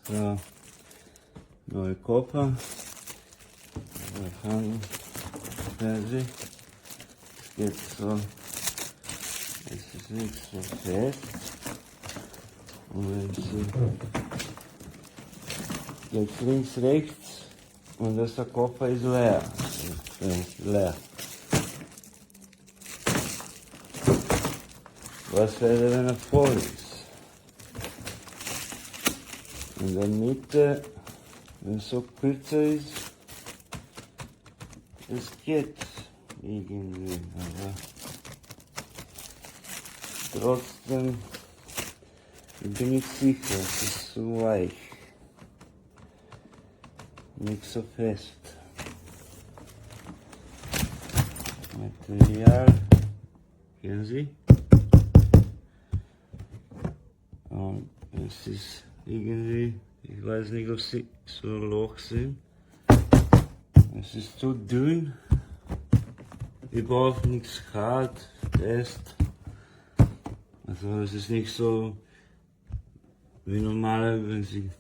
extra neue Koffer. Fertig. Es geht so, es ist nicht so fest. Und wenn sie geht links, rechts und der Koffer ist leer. Leer. Was wäre, wenn er voll ist? In der Mitte, wenn es so kürzer ist, es geht irgendwie, aber trotzdem bin ich sicher, es ist zu weich, nicht so fest. Material, kennen Sie? Und es ist irgendwie, ich weiß nicht, ob sie so Loch sind. Es ist zu dünn, überhaupt nichts hart, fest. Also es ist nicht so wie normal, wenn Sie...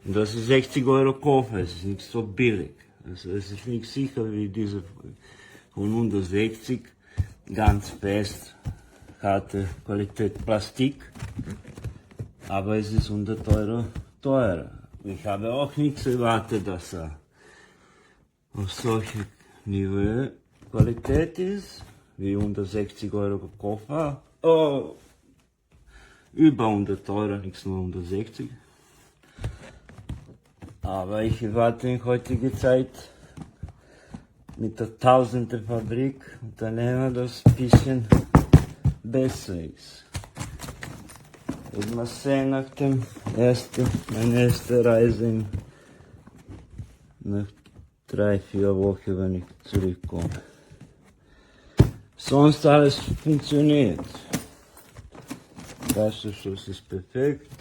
Und das ist 60 € Koffer, es ist nicht so billig. Also es ist nicht sicher wie diese von 160, ganz fest, harte Qualität Plastik. Aber es ist 100 € teurer. Ich habe auch nichts erwartet, dass er auf solche Niveau Qualität ist, wie 160 € Koffer. Oh, über 100 €, nichts nur 160. Aber ich erwarte in heutiger Zeit mit der tausender Fabrik Unternehmer, das ein bisschen besser ist. Ich muss sehen, nach dem meine erste Reise nach 3-4 Wochen, wenn ich zurückkomme. Sonst alles funktioniert. Der Reißverschluss ist perfekt.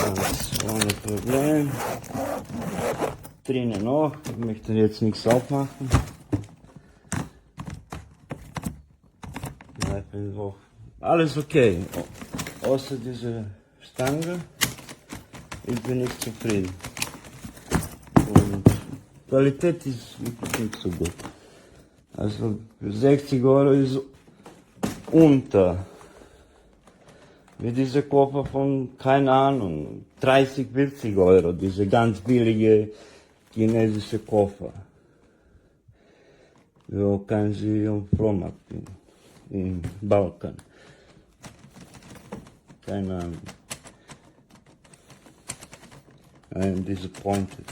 Alles ohne Problem. Drinnen noch. Ich möchte jetzt nichts aufmachen. Alles okay. Außer diese Stange. Ich bin nicht zufrieden. Und Qualität ist wirklich nicht so gut. Also für 60 € ist unter. Wie diese Koffer von, keine Ahnung, 30, 40 €, diese ganz billige chinesische Koffer. Wo kann sie im Flohmarkt im Balkan. Keine Ahnung. I am disappointed.